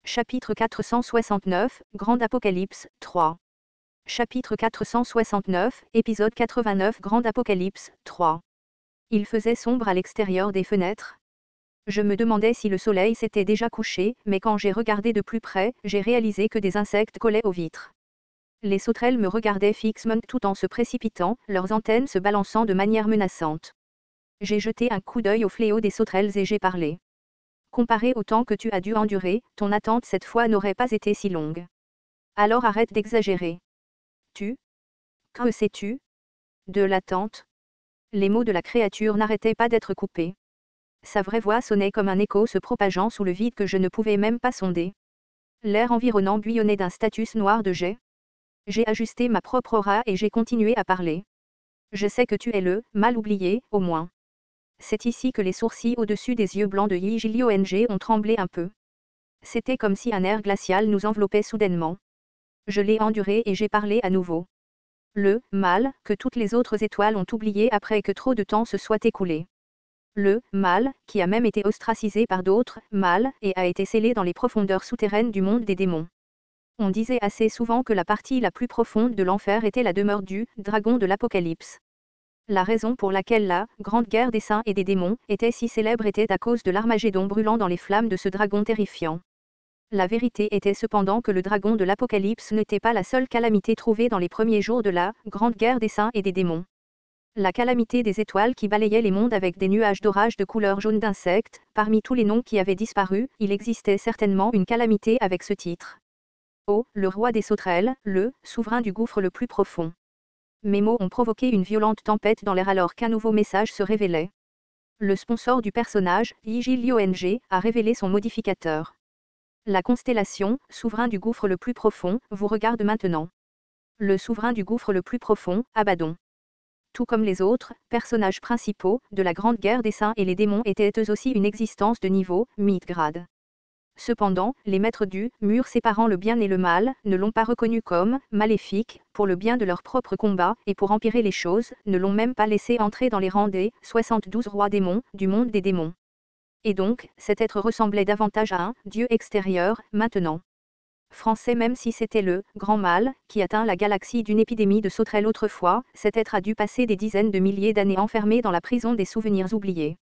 Chapitre 469, Grande Apocalypse, 3. Chapitre 469, épisode 89 Grande Apocalypse, 3. Il faisait sombre à l'extérieur des fenêtres. Je me demandais si le soleil s'était déjà couché, mais quand j'ai regardé de plus près, j'ai réalisé que des insectes collaient aux vitres. Les sauterelles me regardaient fixement tout en se précipitant, leurs antennes se balançant de manière menaçante. J'ai jeté un coup d'œil au fléau des sauterelles et j'ai parlé. Comparé au temps que tu as dû endurer, ton attente cette fois n'aurait pas été si longue. Alors arrête d'exagérer. Que sais-tu de l'attente? Les mots de la créature n'arrêtaient pas d'être coupés. Sa vraie voix sonnait comme un écho se propageant sous le vide que je ne pouvais même pas sonder. L'air environnant bouillonnait d'un status noir de jet. J'ai ajusté ma propre aura et j'ai continué à parler. Je sais que tu es le mal oublié, au moins. C'est ici que les sourcils au-dessus des yeux blancs de Yi-Jili-O-N-G ont tremblé un peu. C'était comme si un air glacial nous enveloppait soudainement. Je l'ai enduré et j'ai parlé à nouveau. Le mal que toutes les autres étoiles ont oublié après que trop de temps se soit écoulé. Le mal qui a même été ostracisé par d'autres mâles et a été scellé dans les profondeurs souterraines du monde des démons. On disait assez souvent que la partie la plus profonde de l'enfer était la demeure du dragon de l'Apocalypse. La raison pour laquelle la grande guerre des saints et des démons était si célèbre était à cause de l'Armagédon brûlant dans les flammes de ce dragon terrifiant. La vérité était cependant que le dragon de l'Apocalypse n'était pas la seule calamité trouvée dans les premiers jours de la grande guerre des saints et des démons. La calamité des étoiles qui balayaient les mondes avec des nuages d'orage de couleur jaune d'insectes, parmi tous les noms qui avaient disparu, il existait certainement une calamité avec ce titre. Oh, le roi des sauterelles, le souverain du gouffre le plus profond. Mes mots ont provoqué une violente tempête dans l'air alors qu'un nouveau message se révélait. Le sponsor du personnage, Yi-Jili-O-N-G, a révélé son modificateur. La constellation, souverain du gouffre le plus profond, vous regarde maintenant. Le souverain du gouffre le plus profond, Abaddon. Tout comme les autres personnages principaux de la Grande Guerre des Saints et les démons étaient eux aussi une existence de niveau, Midgard. Cependant, les maîtres du mur séparant le bien et le mal ne l'ont pas reconnu comme maléfique, pour le bien de leur propre combat, et pour empirer les choses, ne l'ont même pas laissé entrer dans les rangs des 72 rois démons du monde des démons. Et donc, cet être ressemblait davantage à un dieu extérieur, maintenant. Français même si c'était le grand mal qui atteint la galaxie d'une épidémie de sauterelles autrefois, cet être a dû passer des dizaines de milliers d'années enfermé dans la prison des souvenirs oubliés.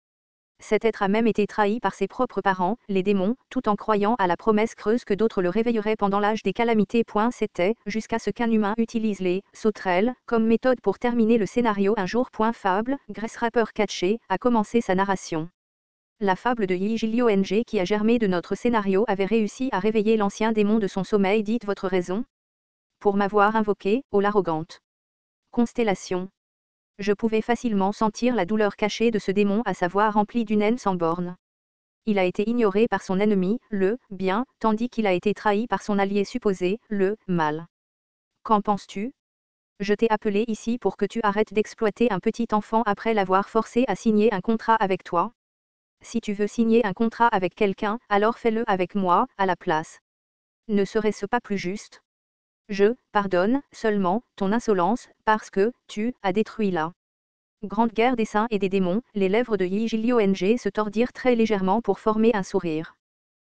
Cet être a même été trahi par ses propres parents, les démons, tout en croyant à la promesse creuse que d'autres le réveilleraient pendant l'âge des calamités. C'était, jusqu'à ce qu'un humain utilise les sauterelles comme méthode pour terminer le scénario un jour. Fable, Grace Rapper Catché, a commencé sa narration. La fable de Yi-Jili-O-N-G qui a germé de notre scénario avait réussi à réveiller l'ancien démon de son sommeil. Dites votre raison. Pour m'avoir invoqué, ô l'arrogante constellation. Je pouvais facilement sentir la douleur cachée de ce démon à sa voix remplie d'une haine sans borne. Il a été ignoré par son ennemi, le bien, tandis qu'il a été trahi par son allié supposé, le mal. Qu'en penses-tu? Je t'ai appelé ici pour que tu arrêtes d'exploiter un petit enfant après l'avoir forcé à signer un contrat avec toi. Si tu veux signer un contrat avec quelqu'un, alors fais-le avec moi, à la place. Ne serait-ce pas plus juste? Je pardonne seulement ton insolence, parce que tu as détruit la Grande Guerre des Saints et des démons. Les lèvres de Yi-Jili-O-N-G se tordirent très légèrement pour former un sourire.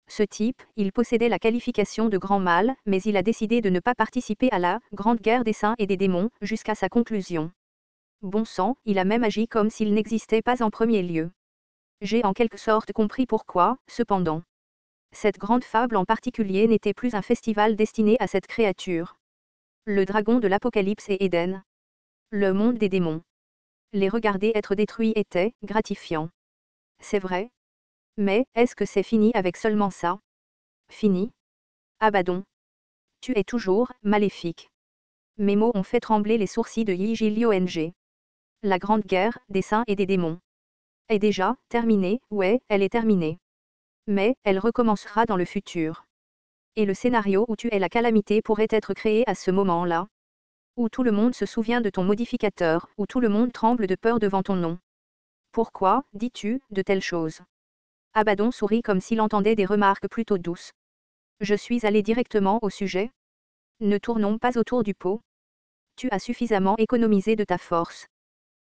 Ce type, il possédait la qualification de grand mal, mais il a décidé de ne pas participer à la Grande Guerre des Saints et des démons, jusqu'à sa conclusion. Bon sang, il a même agi comme s'il n'existait pas en premier lieu. J'ai en quelque sorte compris pourquoi, cependant. Cette grande fable en particulier n'était plus un festival destiné à cette créature. Le dragon de l'Apocalypse et Éden. Le monde des démons. Les regarder être détruits était gratifiant. C'est vrai. Mais, est-ce que c'est fini avec seulement ça? Fini? Abaddon. Tu es toujours maléfique. Mes mots ont fait trembler les sourcils de Yi-Jili-O-N-G. La grande guerre des saints et des démons est déjà terminée. Ouais, elle est terminée. Mais, elle recommencera dans le futur. Et le scénario où tu es la calamité pourrait être créé à ce moment-là. Où tout le monde se souvient de ton modificateur, où tout le monde tremble de peur devant ton nom. Pourquoi, dis-tu, de telles choses? Abaddon sourit comme s'il entendait des remarques plutôt douces. Je suis allé directement au sujet. Ne tournons pas autour du pot. Tu as suffisamment économisé de ta force.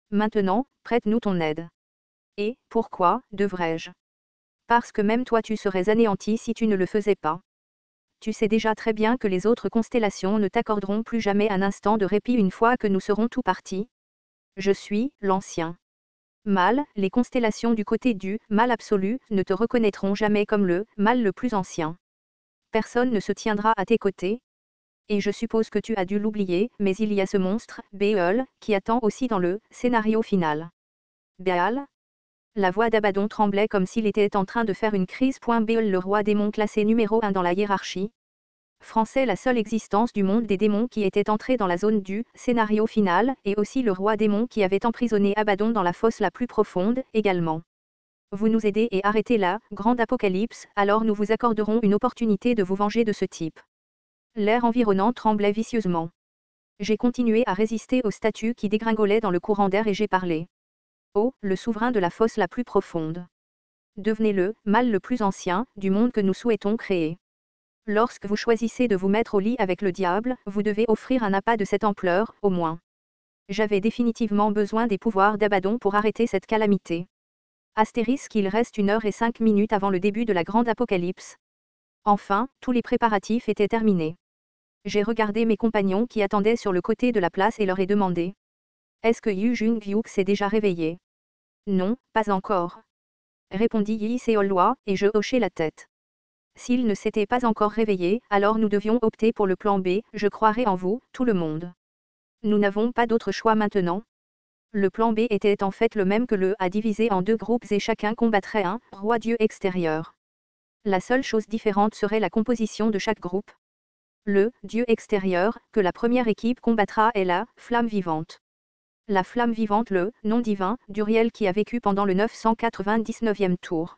Maintenant, prête-nous ton aide. Et, pourquoi, devrais-je? Parce que même toi tu serais anéanti si tu ne le faisais pas. tu sais déjà très bien que les autres constellations ne t'accorderont plus jamais un instant de répit une fois que nous serons tout partis. Je suis l'ancien mal, les constellations du côté du mal absolu ne te reconnaîtront jamais comme le mal le plus ancien. Personne ne se tiendra à tes côtés. Et je suppose que tu as dû l'oublier, mais il y a ce monstre, Béol, qui attend aussi dans le scénario final. Béal? La voix d'Abaddon tremblait comme s'il était en train de faire une crise. Béol, le roi démon classé numéro 1 dans la hiérarchie. Français, la seule existence du monde des démons qui était entré dans la zone du scénario final, et aussi le roi démon qui avait emprisonné Abaddon dans la fosse la plus profonde, également. Vous nous aidez et arrêtez là, grande apocalypse, alors nous vous accorderons une opportunité de vous venger de ce type. L'air environnant tremblait vicieusement. J'ai continué à résister aux statues qui dégringolaient dans le courant d'air et j'ai parlé. Oh, le souverain de la fosse la plus profonde. Devenez le mal le plus ancien du monde que nous souhaitons créer. Lorsque vous choisissez de vous mettre au lit avec le diable, vous devez offrir un appât de cette ampleur, au moins. J'avais définitivement besoin des pouvoirs d'Abaddon pour arrêter cette calamité. Astérisque, il reste 1h05 avant le début de la grande apocalypse. Enfin, tous les préparatifs étaient terminés. J'ai regardé mes compagnons qui attendaient sur le côté de la place et leur ai demandé. Est-ce que Yu Jung-hyuk s'est déjà réveillé? Non, pas encore. Répondit Yi Seol-hwa, et je hochai la tête. S'il ne s'était pas encore réveillé, alors nous devions opter pour le plan B, je croirai en vous, tout le monde. Nous n'avons pas d'autre choix maintenant. Le plan B était en fait le même que le A divisé en 2 groupes et chacun combattrait un roi-dieu extérieur. La seule chose différente serait la composition de chaque groupe. Le dieu extérieur que la première équipe combattra est la flamme vivante. La flamme vivante, le nom divin d'Uriel qui a vécu pendant le 999e tour.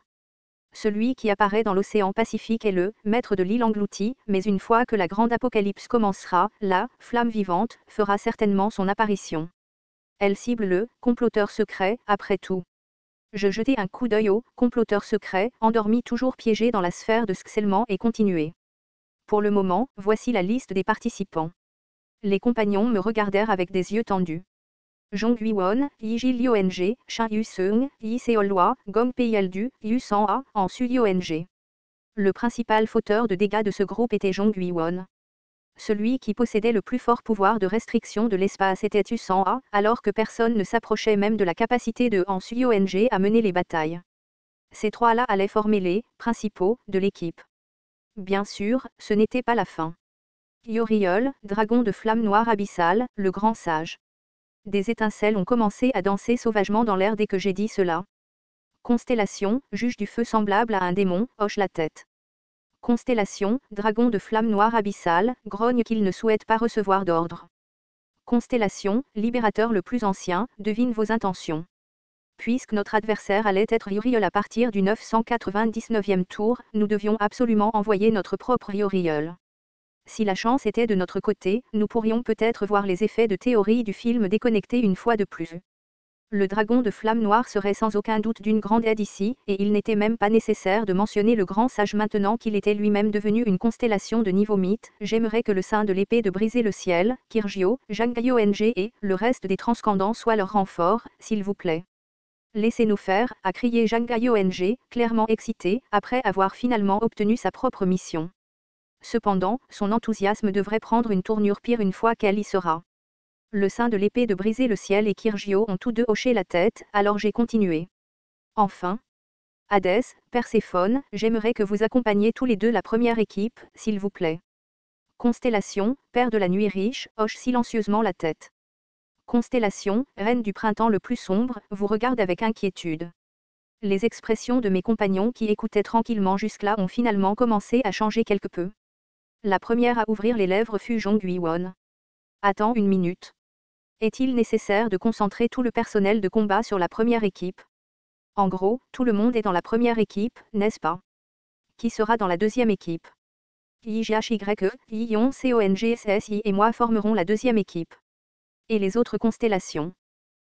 Celui qui apparaît dans l'océan Pacifique est le maître de l'île engloutie, mais une fois que la grande apocalypse commencera, la flamme vivante fera certainement son apparition. Elle cible le comploteur secret, après tout. Je jetai un coup d'œil au comploteur secret, endormi toujours piégé dans la sphère de scellement et continué. Pour le moment, voici la liste des participants. Les compagnons me regardèrent avec des yeux tendus. Jong Hui-won, Yi Ji-lyong, Shin Yu-seung, Yi Seol-hwa, Gong Pei-eldu, Yu San-a, en Su-yong. Le principal fauteur de dégâts de ce groupe était Jong Hui-won. Celui qui possédait le plus fort pouvoir de restriction de l'espace était Yu San-a, alors que personne ne s'approchait même de la capacité de Han Su-yong à mener les batailles. Ces trois-là allaient former les principaux de l'équipe. Bien sûr, ce n'était pas la fin. Uriel, dragon de flamme noire abyssale, le grand sage. Des étincelles ont commencé à danser sauvagement dans l'air dès que j'ai dit cela. Constellation, juge du feu semblable à un démon, hoche la tête. Constellation, dragon de flamme noire abyssale, grogne qu'il ne souhaite pas recevoir d'ordre. Constellation, libérateur le plus ancien, devine vos intentions. Puisque notre adversaire allait être Uriel à partir du 999e tour, nous devions absolument envoyer notre propre Uriel. Si la chance était de notre côté, nous pourrions peut-être voir les effets de théorie du film déconnecté une fois de plus. Le dragon de flamme noire serait sans aucun doute d'une grande aide ici, et il n'était même pas nécessaire de mentionner le grand sage maintenant qu'il était lui-même devenu une constellation de niveau mythe. J'aimerais que le sein de l'épée de briser le ciel, Kirgio, Jang-yong et le reste des transcendants soient leur renfort, s'il vous plaît. Laissez-nous faire, a crié Jang-yong, clairement excité, après avoir finalement obtenu sa propre mission. Cependant, son enthousiasme devrait prendre une tournure pire une fois qu'elle y sera. Le sein de l'épée de briser le ciel et Kirgio ont tous deux hoché la tête, alors j'ai continué. Enfin, Hadès, Perséphone, j'aimerais que vous accompagniez tous les deux la première équipe, s'il vous plaît. Constellation, père de la nuit riche, hoche silencieusement la tête. Constellation, reine du printemps le plus sombre, vous regarde avec inquiétude. Les expressions de mes compagnons qui écoutaient tranquillement jusque-là ont finalement commencé à changer quelque peu. La première à ouvrir les lèvres fut Jong Hui-won. Attends une minute. Est-il nécessaire de concentrer tout le personnel de combat sur la première équipe? En gros, tout le monde est dans la première équipe, n'est-ce pas? Qui sera dans la deuxième équipe? YHYE, Yon CONGSSI et moi formerons la deuxième équipe. Et les autres constellations?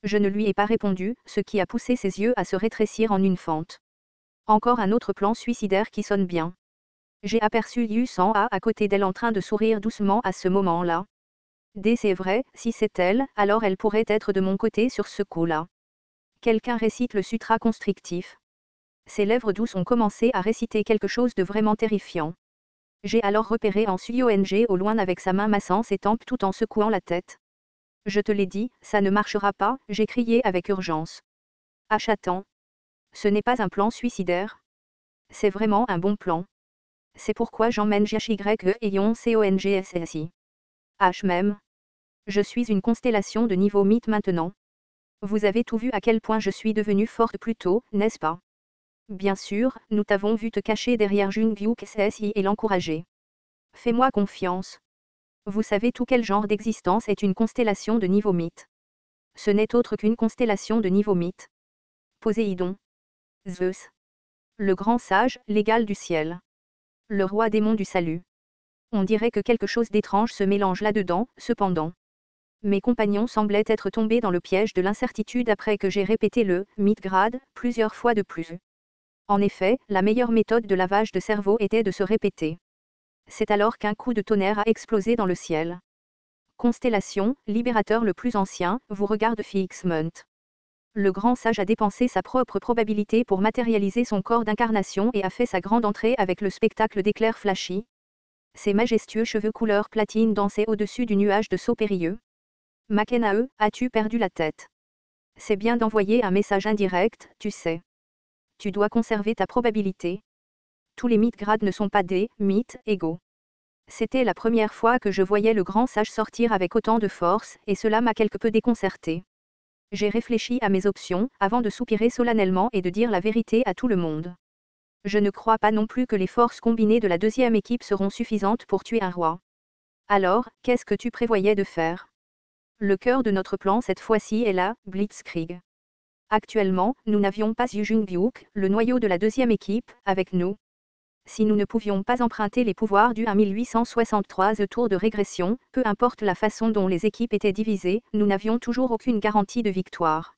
Je ne lui ai pas répondu, ce qui a poussé ses yeux à se rétrécir en une fente. Encore un autre plan suicidaire qui sonne bien. J'ai aperçu Yu San-a à côté d'elle en train de sourire doucement à ce moment-là. C'est vrai, si c'est elle, alors elle pourrait être de mon côté sur ce coup-là. Quelqu'un récite le sutra constrictif. Ses lèvres douces ont commencé à réciter quelque chose de vraiment terrifiant. J'ai alors repéré en Suyong au loin avec sa main massant ses tempes tout en secouant la tête. Je te l'ai dit, ça ne marchera pas, j'ai crié avec urgence. Achatan. Ce n'est pas un plan suicidaire. C'est vraiment un bon plan. C'est pourquoi j'emmène JHY et Yon CONGSSI. H même. Je suis une constellation de niveau mythe maintenant. Vous avez tout vu à quel point je suis devenue forte plus tôt, n'est-ce pas? Bien sûr, nous t'avons vu te cacher derrière Jungkook SSI et l'encourager. Fais-moi confiance. Vous savez tout quel genre d'existence est une constellation de niveau mythe. Ce n'est autre qu'une constellation de niveau mythe. Poséidon. Zeus. Le grand sage, l'égal du ciel. Le roi démon du salut. On dirait que quelque chose d'étrange se mélange là-dedans, cependant. Mes compagnons semblaient être tombés dans le piège de l'incertitude après que j'ai répété le « Midgrad » plusieurs fois de plus. En effet, la meilleure méthode de lavage de cerveau était de se répéter. C'est alors qu'un coup de tonnerre a explosé dans le ciel. Constellation, libérateur le plus ancien, vous regarde Fixmont. Le grand sage a dépensé sa propre probabilité pour matérialiser son corps d'incarnation et a fait sa grande entrée avec le spectacle d'éclairs flashy. Ses majestueux cheveux couleur platine dansaient au-dessus du nuage de sauts périlleux. Makenae, as-tu perdu la tête? C'est bien d'envoyer un message indirect, tu sais. Tu dois conserver ta probabilité. Tous les mythes-grades ne sont pas des mythes égaux. C'était la première fois que je voyais le grand sage sortir avec autant de force, et cela m'a quelque peu déconcerté. J'ai réfléchi à mes options, avant de soupirer solennellement et de dire la vérité à tout le monde. Je ne crois pas non plus que les forces combinées de la deuxième équipe seront suffisantes pour tuer un roi. Alors, qu'est-ce que tu prévoyais de faire? Le cœur de notre plan cette fois-ci est la Blitzkrieg. Actuellement, nous n'avions pas Yu Jung-byuk, le noyau de la deuxième équipe, avec nous. Si nous ne pouvions pas emprunter les pouvoirs du 1863 tour de régression, peu importe la façon dont les équipes étaient divisées, nous n'avions toujours aucune garantie de victoire.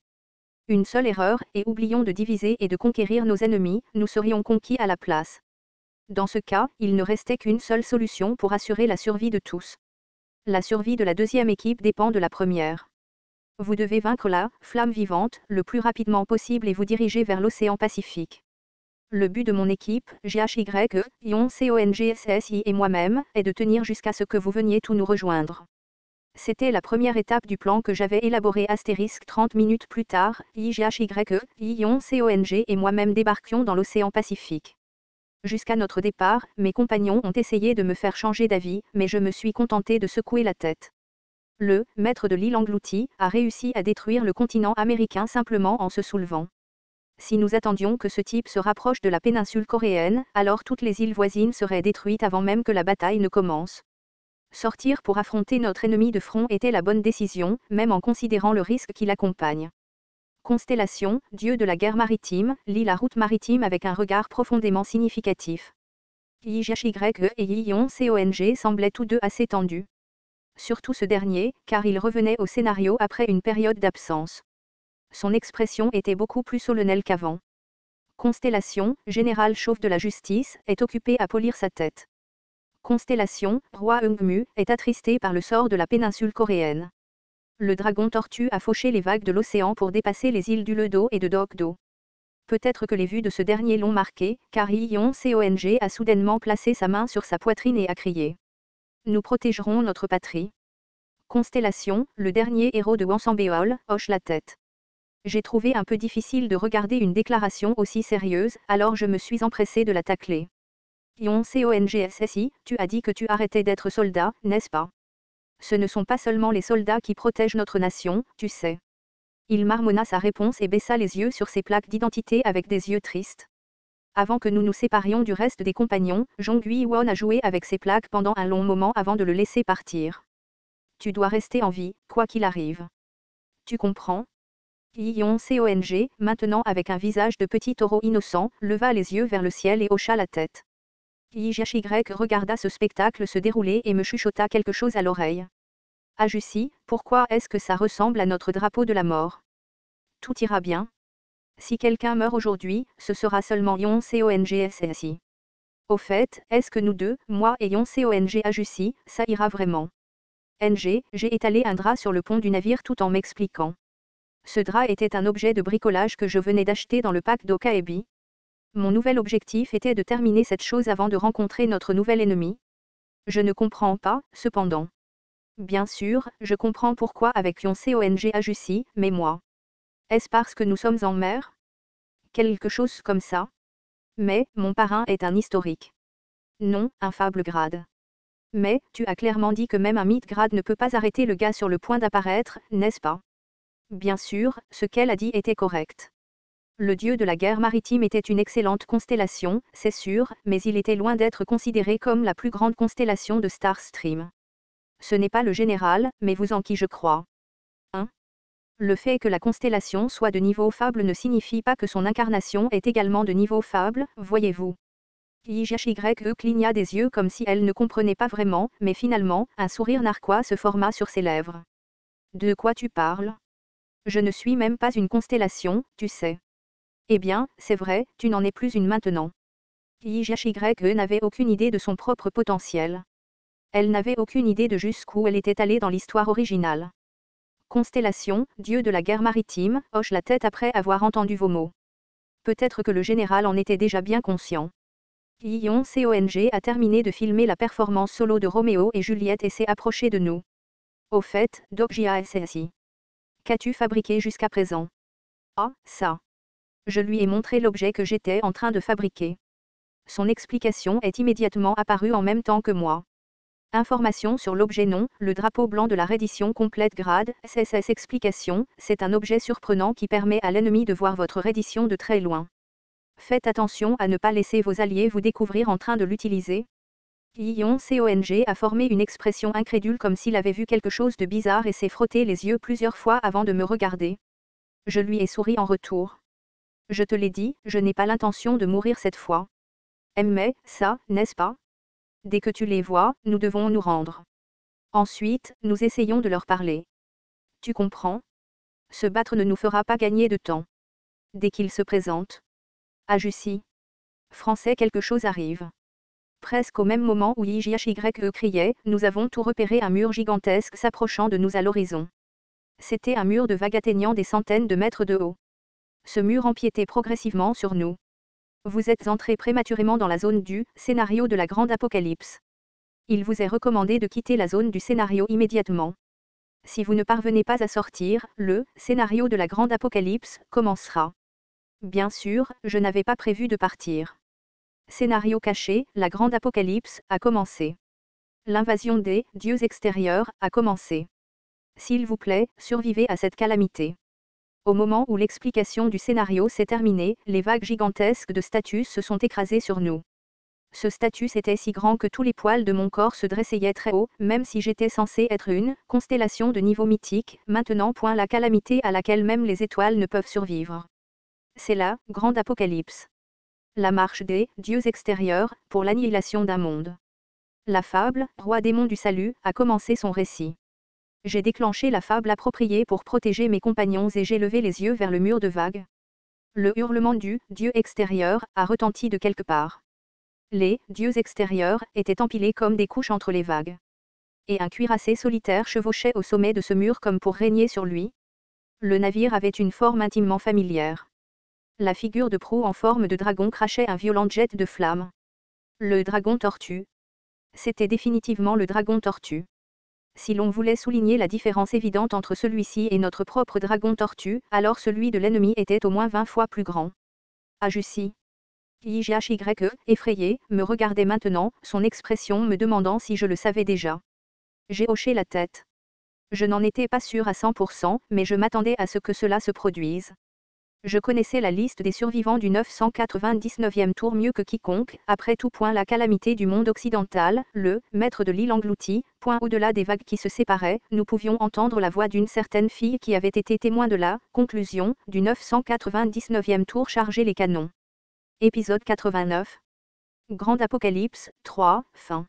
Une seule erreur, et oublions de diviser et de conquérir nos ennemis, nous serions conquis à la place. Dans ce cas, il ne restait qu'une seule solution pour assurer la survie de tous. La survie de la deuxième équipe dépend de la première. Vous devez vaincre la flamme vivante le plus rapidement possible et vous diriger vers l'océan Pacifique. Le but de mon équipe, JHY, Yon CONGSSI et moi-même, est de tenir jusqu'à ce que vous veniez tous nous rejoindre. C'était la première étape du plan que j'avais élaboré astérisque 30 minutes plus tard, JHY, Yon CONG et moi-même débarquions dans l'océan Pacifique. Jusqu'à notre départ, mes compagnons ont essayé de me faire changer d'avis, mais je me suis contenté de secouer la tête. Le maître de l'île engloutie a réussi à détruire le continent américain simplement en se soulevant. Si nous attendions que ce type se rapproche de la péninsule coréenne, alors toutes les îles voisines seraient détruites avant même que la bataille ne commence. Sortir pour affronter notre ennemi de front était la bonne décision, même en considérant le risque qui l'accompagne. Constellation, dieu de la guerre maritime, lit la route maritime avec un regard profondément significatif. JHY et Yon CONG semblaient tous deux assez tendus. Surtout ce dernier, car il revenait au scénario après une période d'absence. Son expression était beaucoup plus solennelle qu'avant. Constellation, général chauve de la justice, est occupé à polir sa tête. Constellation, roi Eungmu, est attristé par le sort de la péninsule coréenne. Le dragon tortue a fauché les vagues de l'océan pour dépasser les îles du Ledo et de Dokdo. Peut-être que les vues de ce dernier l'ont marqué, car Yon Cong a soudainement placé sa main sur sa poitrine et a crié. Nous protégerons notre patrie. Constellation, le dernier héros de Hwasambéol, hoche la tête. J'ai trouvé un peu difficile de regarder une déclaration aussi sérieuse, alors je me suis empressé de la tacler. Yon CONGSSI, tu as dit que tu arrêtais d'être soldat, n'est-ce pas? Ce ne sont pas seulement les soldats qui protègent notre nation, tu sais. Il marmonna sa réponse et baissa les yeux sur ses plaques d'identité avec des yeux tristes. Avant que nous nous séparions du reste des compagnons, Jong Hui-won a joué avec ses plaques pendant un long moment avant de le laisser partir. Tu dois rester en vie, quoi qu'il arrive. Tu comprends? Yon Cong, maintenant avec un visage de petit taureau innocent, leva les yeux vers le ciel et hocha la tête. JHY regarda ce spectacle se dérouler et me chuchota quelque chose à l'oreille. Ah Jussi, pourquoi est-ce que ça ressemble à notre drapeau de la mort? Tout ira bien. Si quelqu'un meurt aujourd'hui, ce sera seulement Yon Cong. Au fait, est-ce que nous deux, moi et Yon Cong à Jussi, ça ira vraiment? J'ai étalé un drap sur le pont du navire tout en m'expliquant. Ce drap était un objet de bricolage que je venais d'acheter dans le pack d'Okaebi. Mon nouvel objectif était de terminer cette chose avant de rencontrer notre nouvel ennemi. Je ne comprends pas, cependant. Bien sûr, je comprends pourquoi avec Yonsei à Jussi, mais moi. Est-ce parce que nous sommes en mer? Quelque chose comme ça. Mais, mon parrain est un historique. Non, un fable grade. Mais, tu as clairement dit que même un mythe grade ne peut pas arrêter le gars sur le point d'apparaître, n'est-ce pas? Bien sûr, ce qu'elle a dit était correct. Le dieu de la guerre maritime était une excellente constellation, c'est sûr, mais il était loin d'être considéré comme la plus grande constellation de Star Stream. Ce n'est pas le général, mais vous en qui je crois. Hein? Le fait que la constellation soit de niveau fable ne signifie pas que son incarnation est également de niveau fable, voyez-vous. YHYE cligna des yeux comme si elle ne comprenait pas vraiment, mais finalement, un sourire narquois se forma sur ses lèvres. De quoi tu parles? Je ne suis même pas une constellation, tu sais. Eh bien, c'est vrai, tu n'en es plus une maintenant. YHYE n'avait aucune idée de son propre potentiel. Elle n'avait aucune idée de jusqu'où elle était allée dans l'histoire originale. Constellation, dieu de la guerre maritime, hoche la tête après avoir entendu vos mots. Peut-être que le général en était déjà bien conscient. Yonsei a terminé de filmer la performance solo de Roméo et Juliette et s'est approché de nous. Au fait, Dokjia SSI. Qu'as-tu fabriqué jusqu'à présent? Ah, ça. Je lui ai montré l'objet que j'étais en train de fabriquer. Son explication est immédiatement apparue en même temps que moi. Information sur l'objet non, le drapeau blanc de la reddition complète grade, SSS explication, c'est un objet surprenant qui permet à l'ennemi de voir votre reddition de très loin. Faites attention à ne pas laisser vos alliés vous découvrir en train de l'utiliser. Yonsei a formé une expression incrédule comme s'il avait vu quelque chose de bizarre et s'est frotté les yeux plusieurs fois avant de me regarder. Je lui ai souri en retour. Je te l'ai dit, je n'ai pas l'intention de mourir cette fois. Mais, ça, n'est-ce pas? Dès que tu les vois, nous devons nous rendre. Ensuite, nous essayons de leur parler. Tu comprends? Se battre ne nous fera pas gagner de temps. Dès qu'ils se présentent. À Jussi. Français, quelque chose arrive. Presque au même moment où YHYE criait, nous avons tout repéré, un mur gigantesque s'approchant de nous à l'horizon. C'était un mur de vagues atteignant des centaines de mètres de haut. Ce mur empiétait progressivement sur nous. Vous êtes entrés prématurément dans la zone du scénario de la grande apocalypse. Il vous est recommandé de quitter la zone du scénario immédiatement. Si vous ne parvenez pas à sortir, le scénario de la grande apocalypse commencera. Bien sûr, je n'avais pas prévu de partir. Scénario caché, la grande apocalypse a commencé. L'invasion des dieux extérieurs a commencé. S'il vous plaît, survivez à cette calamité. Au moment où l'explication du scénario s'est terminée, les vagues gigantesques de Status se sont écrasées sur nous. Ce Status était si grand que tous les poils de mon corps se dressaient très haut, même si j'étais censé être une constellation de niveau mythique, maintenant point la calamité à laquelle même les étoiles ne peuvent survivre. C'est la grande apocalypse. La marche des dieux extérieurs, pour l'annihilation d'un monde. La fable, roi démon du salut, a commencé son récit. J'ai déclenché la fable appropriée pour protéger mes compagnons et j'ai levé les yeux vers le mur de vagues. Le hurlement du dieu extérieur a retenti de quelque part. Les dieux extérieurs étaient empilés comme des couches entre les vagues. Et un cuirassé solitaire chevauchait au sommet de ce mur comme pour régner sur lui. Le navire avait une forme intimement familière. La figure de proue en forme de dragon crachait un violent jet de flammes. Le dragon tortue. C'était définitivement le dragon tortue. Si l'on voulait souligner la différence évidente entre celui-ci et notre propre dragon tortue, alors celui de l'ennemi était au moins 20 fois plus grand. À Jussi. YHYE, effrayé, me regardait maintenant, son expression me demandant si je le savais déjà. J'ai hoché la tête. Je n'en étais pas sûr à 100%, mais je m'attendais à ce que cela se produise. Je connaissais la liste des survivants du 999e tour mieux que quiconque, après tout point la calamité du monde occidental, le maître de l'île engloutie, point au-delà des vagues qui se séparaient, nous pouvions entendre la voix d'une certaine fille qui avait été témoin de la conclusion du 999e tour charger les canons. Épisode 89. Grande Apocalypse, 3, fin.